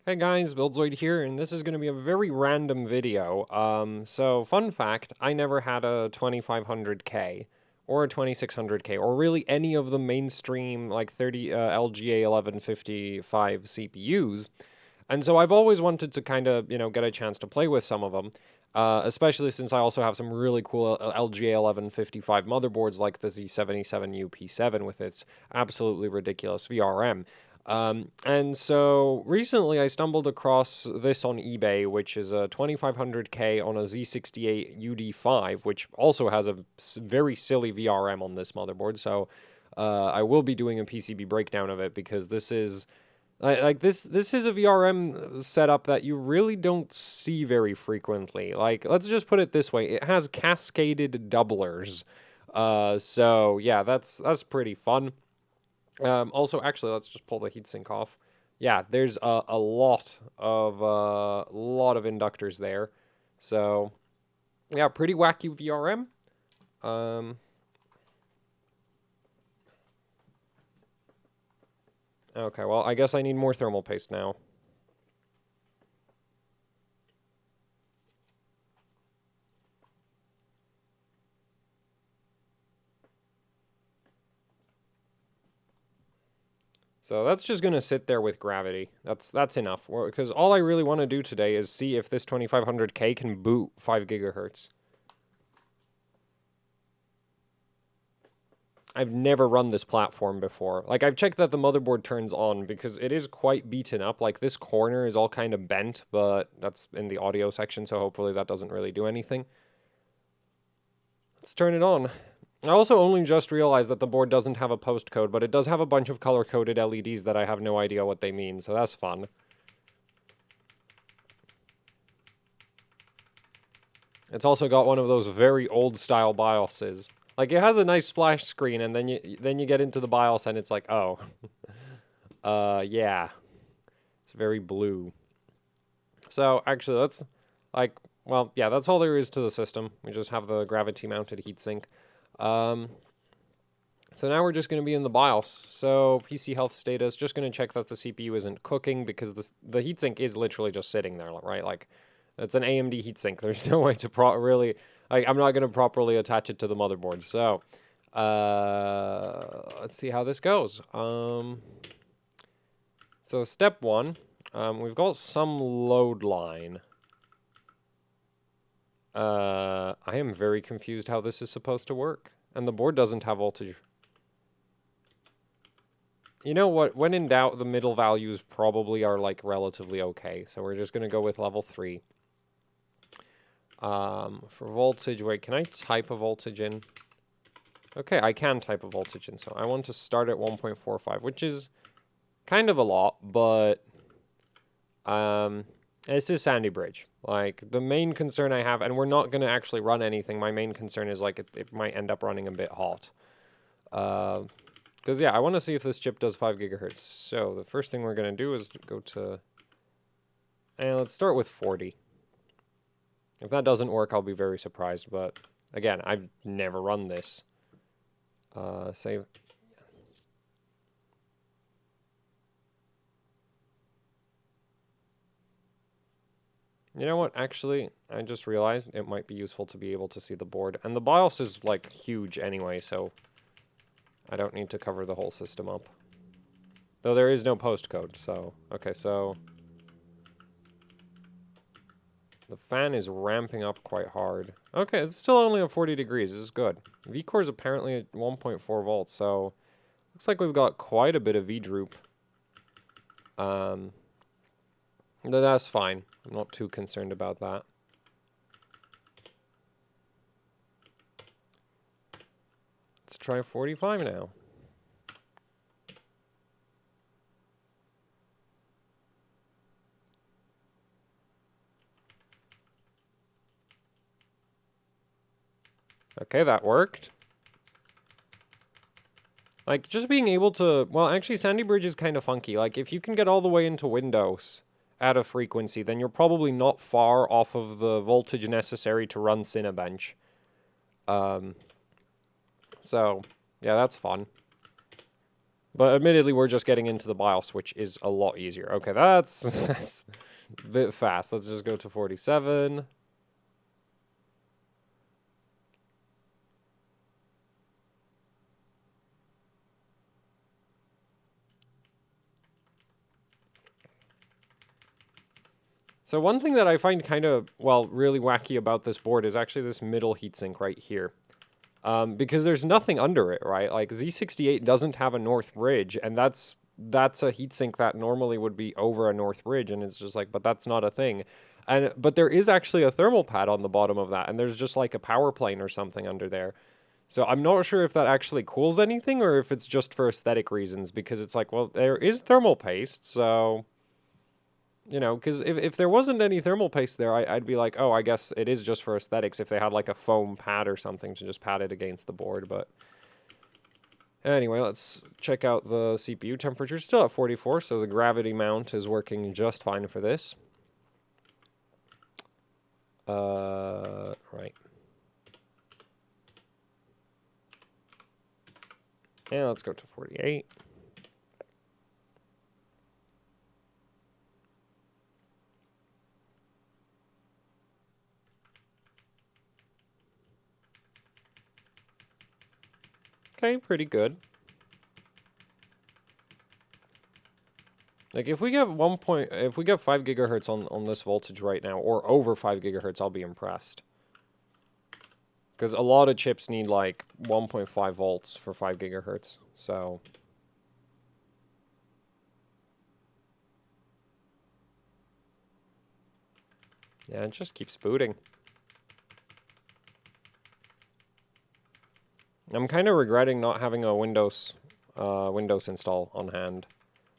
Hey guys, Buildzoid here, and this is going to be a very random video. So fun fact, I never had a 2500K or a 2600K or really any of the mainstream like 30 LGA 1155 CPUs. And so I've always wanted to kind of, get a chance to play with some of them. Especially since I also have some really cool LGA 1155 motherboards like the Z67UP7 with its absolutely ridiculous VRM. And so recently I stumbled across this on eBay, which is a 2500K on a Z68UD5, which also has a very silly VRM on this motherboard. So I will be doing a PCB breakdown of it because this is this is a VRM setup that you really don't see very frequently. Like, let's just put it this way: it has cascaded doublers. So yeah, that's pretty fun. Also, actually, let's just pull the heatsink off. Yeah, there's a lot of inductors there. So yeah, pretty wacky VRM. Okay, well, I guess I need more thermal paste now. So that's just going to sit there with gravity. That's enough. Because all I really want to do today is see if this 2500K can boot 5 gigahertz. I've never run this platform before. Like, I've checked that the motherboard turns on because it is quite beaten up. Like, this corner is all kind of bent, but that's in the audio section, so hopefully that doesn't really do anything. Let's turn it on. I also only just realized that the board doesn't have a postcode, but it does have a bunch of color-coded LEDs that I have no idea what they mean, so that's fun. It's also got one of those very old-style BIOSes. Like, it has a nice splash screen, and then you get into the BIOS, and it's like, oh. Yeah. It's very blue. So, actually, let's, like, well, yeah, that's all there is to the system. We just have the gravity-mounted heatsink. So now we're just going to be in the BIOS. So PC health status, just going to check that the CPU isn't cooking because the heatsink is literally just sitting there, right? Like, it's an AMD heatsink. There's no way to really, like, I'm not going to properly attach it to the motherboard. So, let's see how this goes. So step one, we've got some load line. I am very confused how this is supposed to work. And the board doesn't have voltage. You know what? When in doubt, the middle values probably are, like, relatively okay. So we're just going to go with level 3. For voltage, wait, can I type a voltage in? Okay, I can type a voltage in. So I want to start at 1.45, which is kind of a lot, but this is Sandy Bridge. Like, the main concern I have, and we're not going to actually run anything, my main concern is, like, it might end up running a bit hot. Because, yeah, I want to see if this chip does 5 gigahertz. So the first thing we're going to do is go to... And let's start with 40. If that doesn't work, I'll be very surprised. But, again, I've never run this. Save... You know what? Actually, I just realized it might be useful to be able to see the board. And the BIOS is, like, huge anyway, so... I don't need to cover the whole system up. Though there is no postcode, so... Okay, so... The fan is ramping up quite hard. Okay, it's still only at 40 degrees. This is good. V-core is apparently at 1.4 volts, so... Looks like we've got quite a bit of V-droop. That's fine. I'm not too concerned about that. Let's try 45 now. Okay, that worked. Like, just being able to... Well, actually, Sandy Bridge is kind of funky. Like, if you can get all the way into Windows at a frequency, then you're probably not far off of the voltage necessary to run Cinebench. So, yeah, that's fun. But admittedly, we're just getting into the BIOS, which is a lot easier. Okay, that's, that's a bit fast. Let's just go to 47. So one thing that I find kind of, well, really wacky about this board is actually this middle heatsink right here. Because there's nothing under it, right? Like, Z68 doesn't have a north ridge, and that's a heatsink that normally would be over a north ridge, and it's just like, but that's not a thing. But there is actually a thermal pad on the bottom of that, and there's just like a power plane or something under there. So I'm not sure if that actually cools anything, or if it's just for aesthetic reasons, because it's like, well, there is thermal paste, so... You know, because if there wasn't any thermal paste there, I'd be like, oh, I guess it is just for aesthetics if they had like a foam pad or something to just pat it against the board, but... Anyway, let's check out the CPU temperature. Still at 44, so the gravity mount is working just fine for this. Right. And let's go to 48. Okay, pretty good. Like if we get 5 gigahertz on this voltage right now, or over 5 gigahertz, I'll be impressed. Because a lot of chips need like 1.5 volts for 5 gigahertz, so... Yeah, it just keeps booting. I'm kind of regretting not having a Windows install on hand.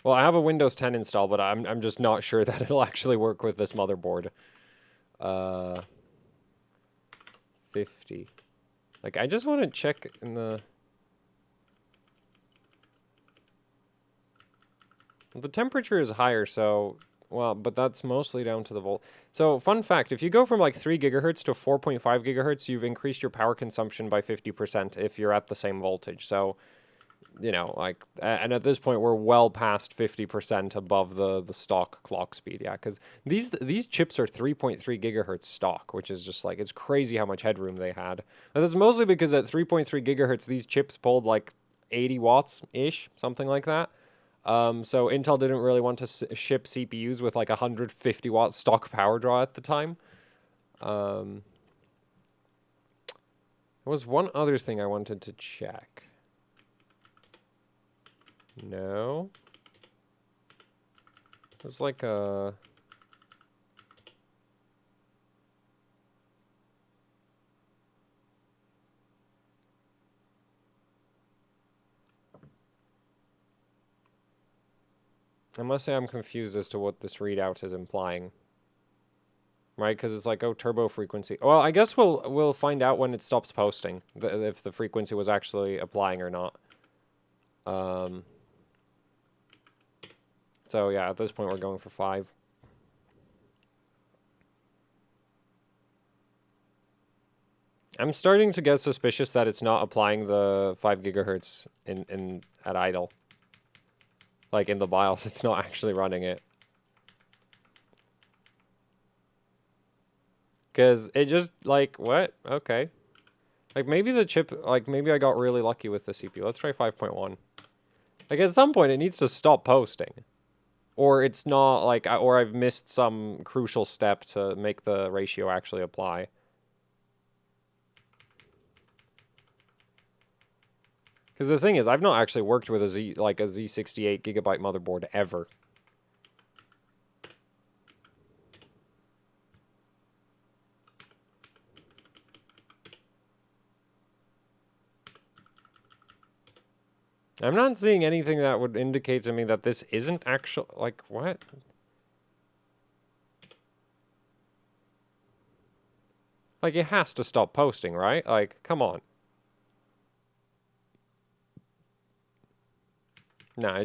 Well, I have a Windows 10 install, but I'm just not sure that it'll actually work with this motherboard. 50. Like, I just want to check in the... The temperature is higher, so... Well, but that's mostly down to the volt. So, fun fact, if you go from like 3 gigahertz to 4.5 gigahertz, you've increased your power consumption by 50% if you're at the same voltage. So, you know, like, and at this point, we're well past 50% above the stock clock speed, yeah, because these chips are 3.3 gigahertz stock, which is just like, it's crazy how much headroom they had. And that's mostly because at 3.3 gigahertz, these chips pulled like 80 watts-ish, something like that. So Intel didn't really want to ship CPUs with like 150 watt stock power draw at the time. There was one other thing I wanted to check. No. There's like a... I must say I'm confused as to what this readout is implying. Right, because it's like, oh, turbo frequency. Well, I guess we'll find out when it stops posting, if the frequency was actually applying or not. So yeah, at this point we're going for 5. I'm starting to get suspicious that it's not applying the 5 gigahertz at idle. Like in the BIOS, it's not actually running it. Because it just, like, what? Okay. Like, maybe the chip, like, maybe I got really lucky with the CPU. Let's try 5.1. Like, at some point, it needs to stop posting. Or it's not, like, or I've missed some crucial step to make the ratio actually apply. Because the thing is, I've not actually worked with a Z68 gigabyte motherboard ever. I'm not seeing anything that would indicate to me that this isn't actual, like, what? Like, it has to stop posting, right? Like, come on. No,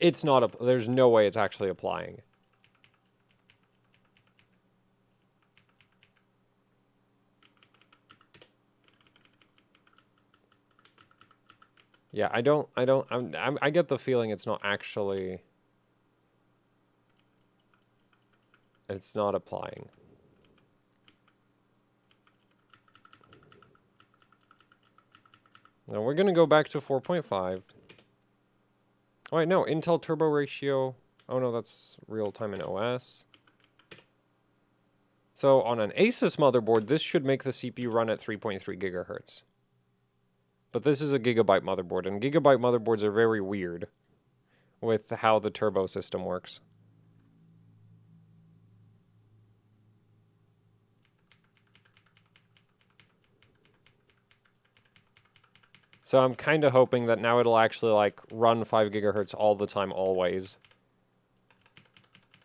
it's not, there's no way it's actually applying. Yeah, I get the feeling it's not actually, it's not applying. Now we're gonna go back to 4.5. Oh wait, no, Intel turbo ratio. Oh no, that's real time in OS. So on an Asus motherboard, this should make the CPU run at 3.3 gigahertz. But this is a gigabyte motherboard, and gigabyte motherboards are very weird with how the turbo system works. So I'm kind of hoping that now it'll actually like run 5 gigahertz all the time, always,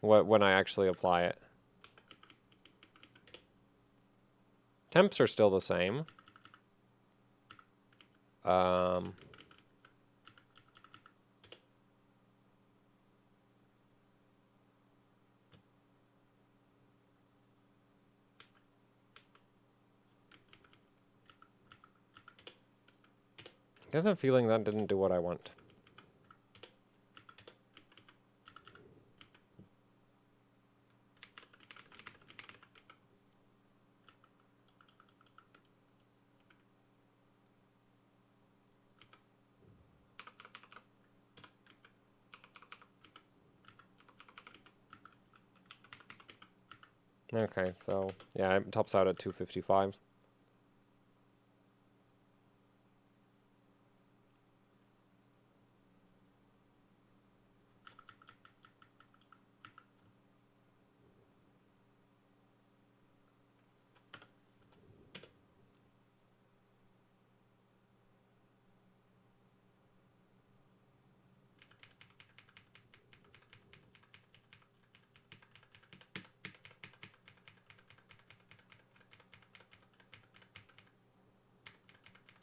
when I actually apply it. Temps are still the same. I get the feeling that didn't do what I want. Okay, so yeah, it tops out at 255.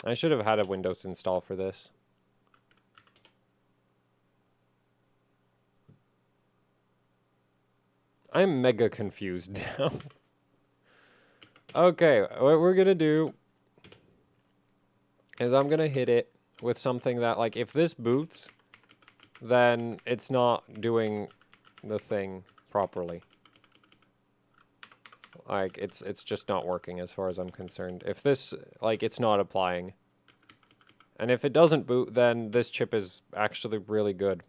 I should have had a Windows install for this. I'm mega confused now. Okay, what we're gonna do is I'm gonna hit it with something that, like, if this boots, then it's not doing the thing properly. Like, it's just not working as far as I'm concerned. If this, like, it's not applying. And if it doesn't boot, then this chip is actually really good.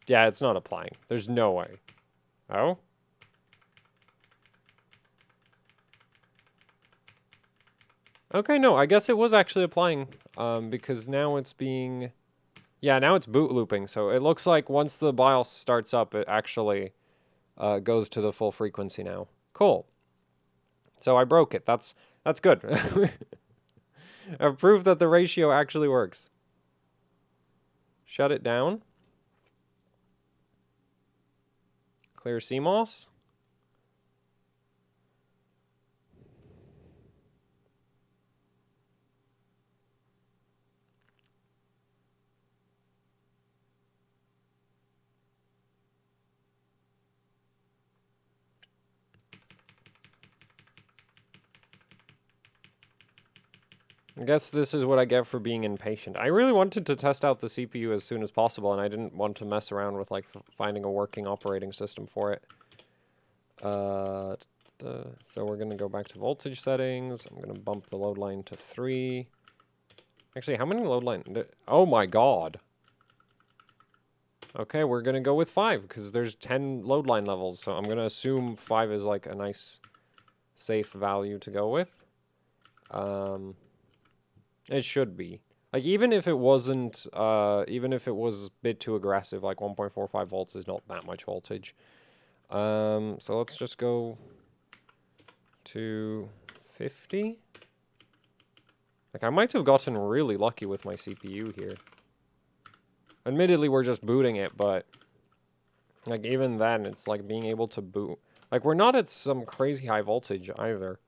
Yeah, it's not applying. There's no way. Oh? Okay, no, I guess it was actually applying, because now it's being... Yeah, now it's boot looping, so it looks like once the BIOS starts up, it actually goes to the full frequency now. Cool. So I broke it. That's good. I've proved that the ratio actually works. Shut it down. Clear CMOS. I guess this is what I get for being impatient. I really wanted to test out the CPU as soon as possible, and I didn't want to mess around with, like, finding a working operating system for it. So we're going to go back to voltage settings. I'm going to bump the load line to 3. Actually, how many load line? Oh my god. Okay, we're going to go with 5, because there's 10 load line levels, so I'm going to assume 5 is, like, a nice, safe value to go with. It should be. Like, even if it wasn't, even if it was a bit too aggressive, like 1.45 volts is not that much voltage. So let's just go to 50. Like, I might have gotten really lucky with my CPU here. Admittedly, we're just booting it, but, like, even then, it's like being able to boot. Like, we're not at some crazy high voltage either.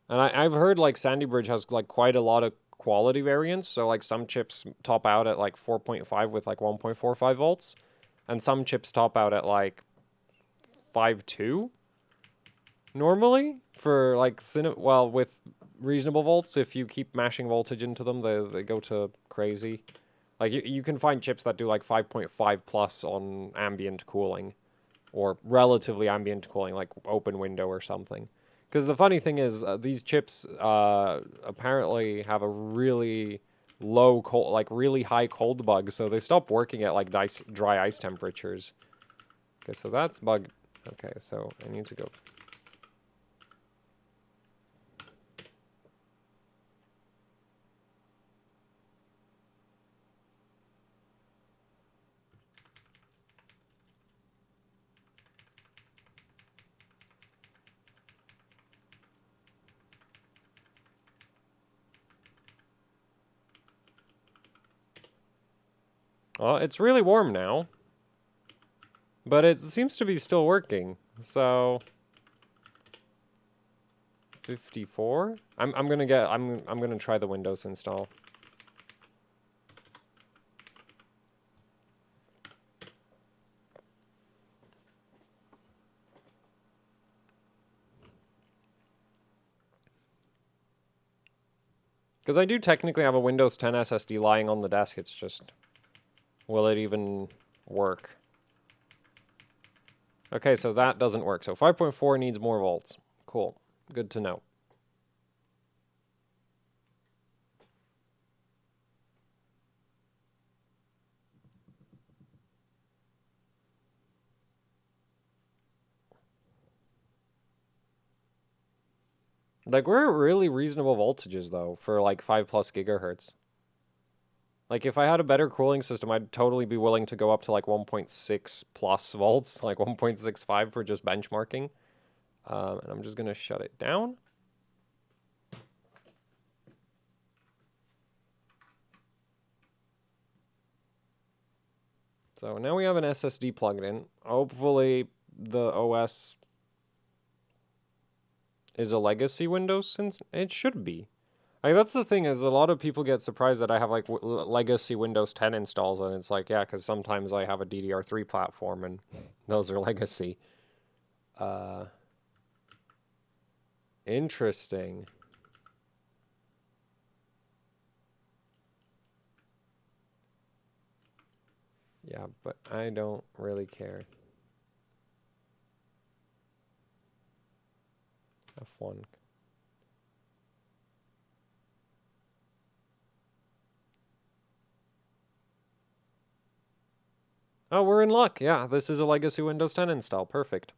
And I've heard, like, Sandy Bridge has, like, quite a lot of quality variance. So like some chips top out at like 4.5 with like 1.45 volts, and some chips top out at like 5.2 normally for like well, with reasonable volts. If you keep mashing voltage into them, they go to crazy. Like you can find chips that do like 5.5 plus on ambient cooling, or relatively ambient cooling, like open window or something. Because the funny thing is, these chips apparently have a really low cold, like really high cold bug, so they stop working at like dry ice temperatures. Okay, so that's bug. Okay, so I need to go. Well, it's really warm now, but it seems to be still working. So 54. I'm gonna try the Windows install. Because I do technically have a Windows 10 SSD lying on the desk, it's just, will it even work? Okay, so that doesn't work. So 5.4 needs more volts. Cool. Good to know. Like, we're at really reasonable voltages, though, for like 5+ gigahertz. Like, if I had a better cooling system, I'd totally be willing to go up to like 1.6 plus volts, like 1.65 for just benchmarking. And I'm just gonna shut it down. So now we have an SSD plugged in. Hopefully the OS is a legacy Windows, since it should be. Like, that's the thing, is a lot of people get surprised that I have like legacy Windows 10 installs, and it's like, yeah, because sometimes I have a DDR3 platform and those are legacy. Interesting. Yeah, but I don't really care. F1. Oh, we're in luck. Yeah, this is a legacy Windows 10 install. Perfect.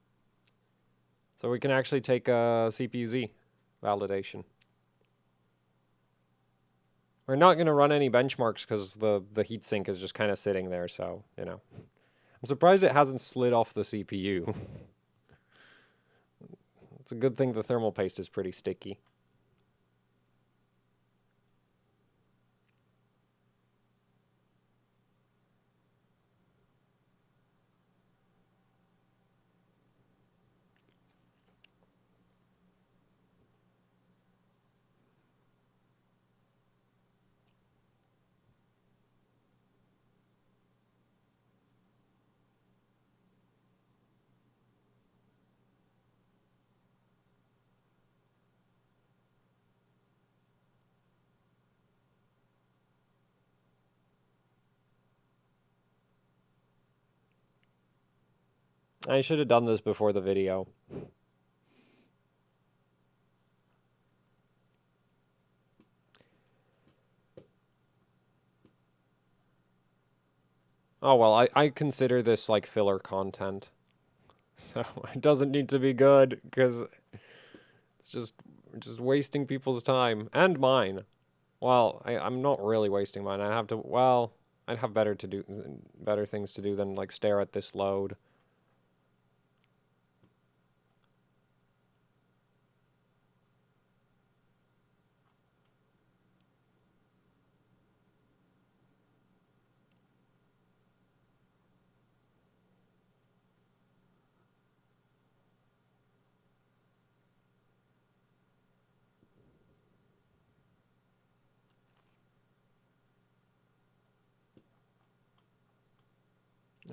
So we can actually take a CPU-Z validation. We're not going to run any benchmarks because the heatsink is just kind of sitting there, so, you know. I'm surprised it hasn't slid off the CPU. It's a good thing the thermal paste is pretty sticky. I should have done this before the video. Oh, well, I consider this like filler content. So it doesn't need to be good, because it's just wasting people's time. And mine. Well, I'm not really wasting mine. I have to, well, I'd have better things to do than like stare at this load.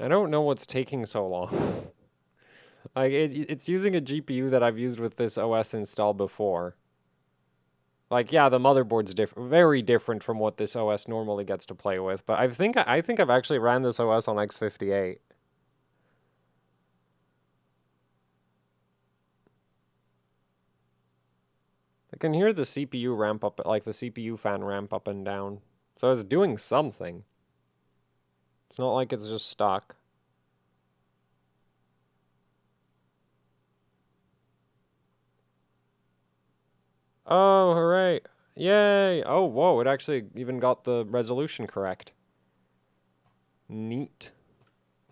I don't know what's taking so long. Like, it's using a GPU that I've used with this OS installed before. Like, yeah, the motherboard's very different from what this OS normally gets to play with, but I think I've actually ran this OS on X58. I can hear the CPU ramp up, like the CPU fan ramp up and down. So it's doing something. It's not like it's just stuck. Oh, hooray. Yay! Oh, whoa, it actually even got the resolution correct. Neat.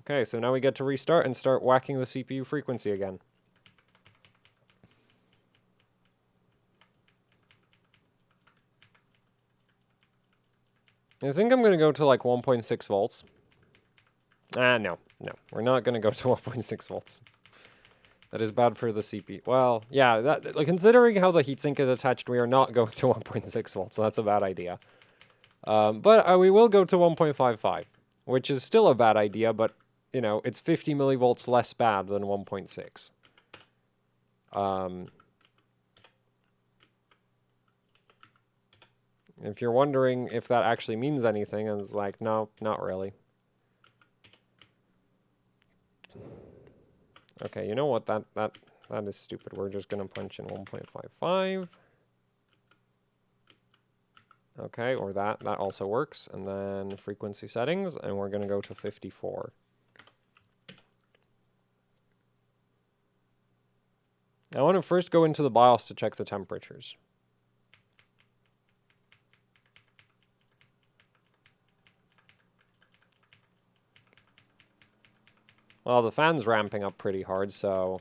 Okay, so now we get to restart and start whacking the CPU frequency again. I think I'm going to go to like 1.6 volts. No. We're not going to go to 1.6 volts. That is bad for the CPU. Well, yeah, like, considering how the heatsink is attached, we are not going to 1.6 volts, so that's a bad idea. But we will go to 1.55, which is still a bad idea, but, you know, it's 50 millivolts less bad than 1.6. If you're wondering if that actually means anything, it's like, no, not really. Okay, you know what? That is stupid. We're just gonna punch in 1.55. Okay, or that also works. And then frequency settings, and we're gonna go to 54. I want to first go into the BIOS to check the temperatures. Well, the fan's ramping up pretty hard, so...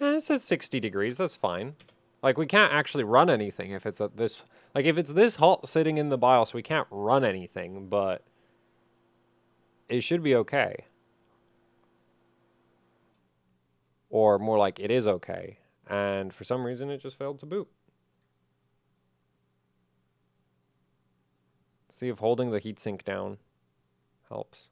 It's at 60 degrees, that's fine. Like, we can't actually run anything if it's at this... Like, if it's this hot sitting in the BIOS, we can't run anything, but... It should be okay. Or more like, it is okay. And for some reason, it just failed to boot. See if holding the heatsink down helps.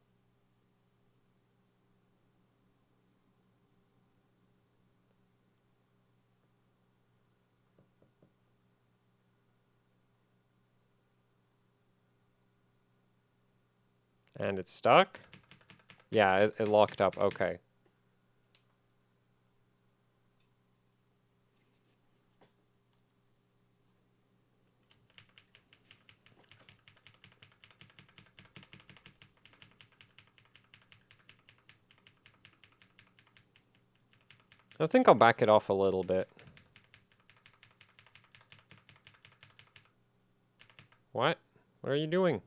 And it's stuck? Yeah, it locked up. Okay. I think I'll back it off a little bit. What? What are you doing?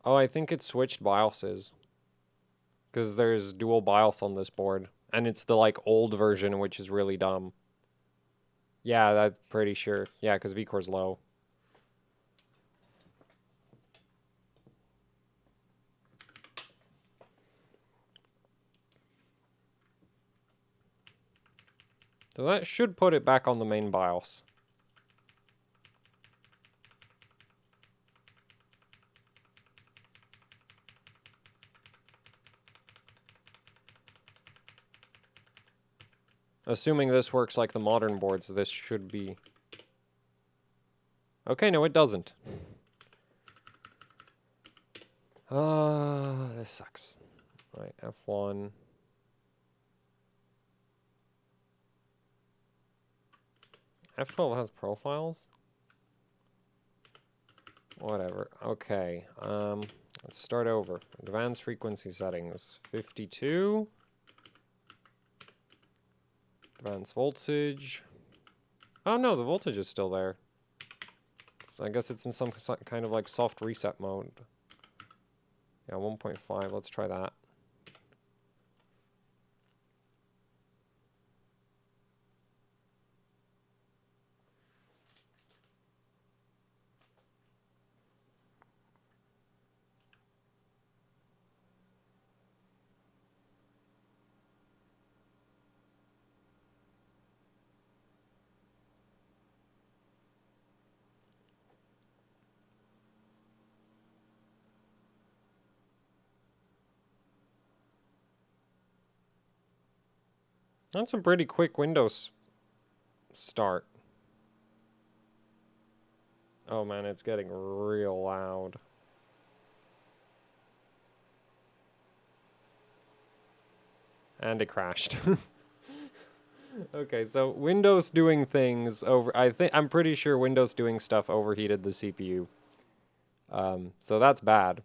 Oh, I think it switched BIOSes. Because there's dual BIOS on this board. And it's the, like, old version, which is really dumb. Yeah, that's pretty sure. Yeah, because VCore's low. So that should put it back on the main BIOS. Assuming this works like the modern boards, this should be... Okay, no, it doesn't. This sucks. Right, F1. F12 has profiles? Whatever. Okay, let's start over. Advanced frequency settings. 52. Advanced voltage. Oh no, the voltage is still there. So I guess it's in some kind of like soft reset mode. Yeah, 1.5. Let's try that. That's a pretty quick Windows start. Oh man, it's getting real loud. And it crashed. Okay, so Windows doing things over... I'm pretty sure Windows doing stuff overheated the CPU. So that's bad.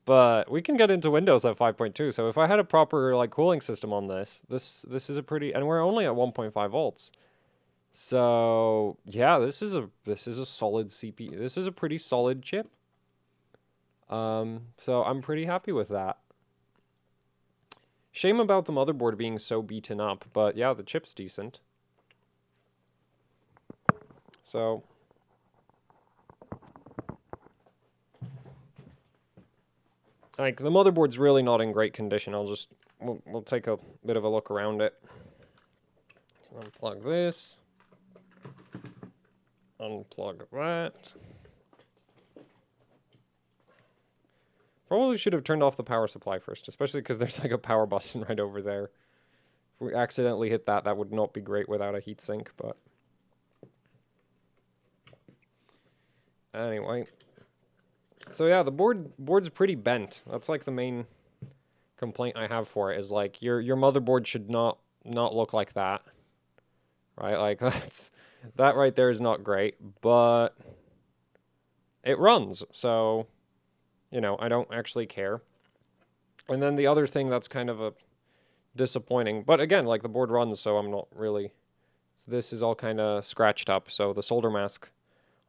But we can get into Windows at 5.2. So if I had a proper like cooling system on this is a pretty... And we're only at 1.5 volts. So yeah, this is a solid CPU. This is a pretty solid chip. So I'm pretty happy with that. Shame about the motherboard being so beaten up, but yeah, the chip's decent. So like the motherboard's really not in great condition. We'll take a bit of a look around it. So unplug this. Unplug that. Probably should have turned off the power supply first, especially because there's like a power button right over there. If we accidentally hit that, that would not be great without a heatsink, but... Anyway. So yeah, the board's pretty bent. That's like the main complaint I have for it, is like your motherboard should not look like that. Right? Like that right there is not great, but it runs, so... You know, I don't actually care. And then the other thing that's kind of a disappointing, but again, like the board runs, so I'm not really... So this is all kind of scratched up, so the solder mask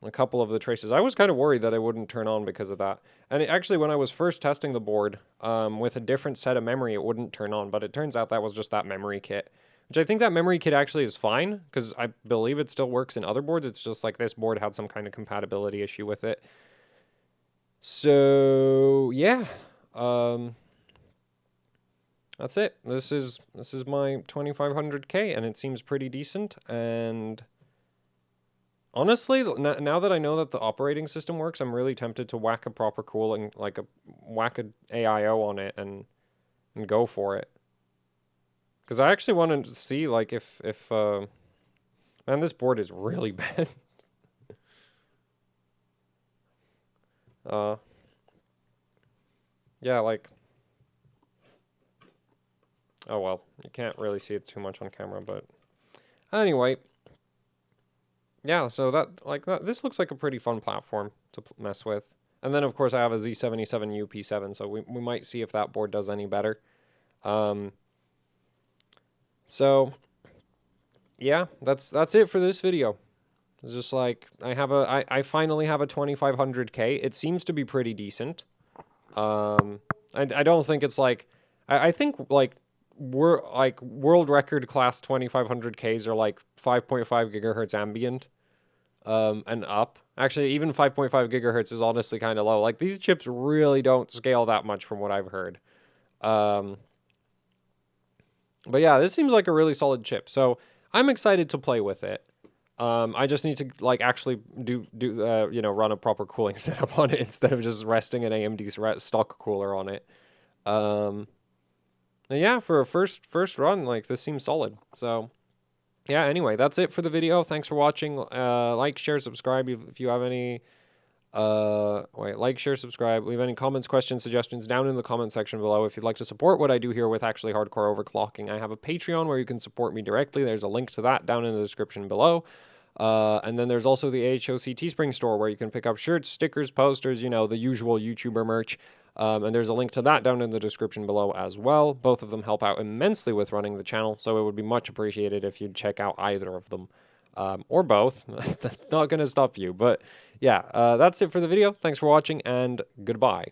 on a couple of the traces. I was kind of worried that it wouldn't turn on because of that. And actually, when I was first testing the board with a different set of memory, it wouldn't turn on, but it turns out that was just that memory kit. Which I think that memory kit actually is fine, because I believe it still works in other boards. It's just like this board had some kind of compatibility issue with it. So yeah, that's it. This is my 2500K, and it seems pretty decent. And honestly, now that I know that the operating system works, I'm really tempted to whack a proper cooling, like whack a AIO on it and go for it. Because I actually wanted to see like if man, this board is really bad. Yeah, like, oh well, you can't really see it too much on camera, but anyway, yeah, so this looks like a pretty fun platform to mess with. And then, of course, I have a Z67UP7, so we might see if that board does any better. So, yeah, that's it for this video. It's just like, I finally have a 2500K. It seems to be pretty decent. I don't think it's like, I think like world record class 2500Ks are like 5.5 gigahertz ambient, and up. Actually, even 5.5 gigahertz is honestly kind of low. Like these chips really don't scale that much from what I've heard. But yeah, this seems like a really solid chip. So I'm excited to play with it. I just need to like actually you know, run a proper cooling setup on it instead of just resting an AMD stock cooler on it. Yeah, for a first run, like this seems solid. So yeah, anyway, that's it for the video. Thanks for watching. Like, share, subscribe if you have any like, share, subscribe, leave any comments, questions, suggestions down in the comment section below. If you'd like to support what I do here with actually hardcore overclocking, I have a Patreon where you can support me directly. There's a link to that down in the description below. And then there's also the AHOC Teespring store where you can pick up shirts, stickers, posters, you know, the usual YouTuber merch. And there's a link to that down in the description below as well. Both of them help out immensely with running the channel, so it would be much appreciated if you'd check out either of them. Or both. That's not going to stop you. But yeah, that's it for the video. Thanks for watching, and goodbye.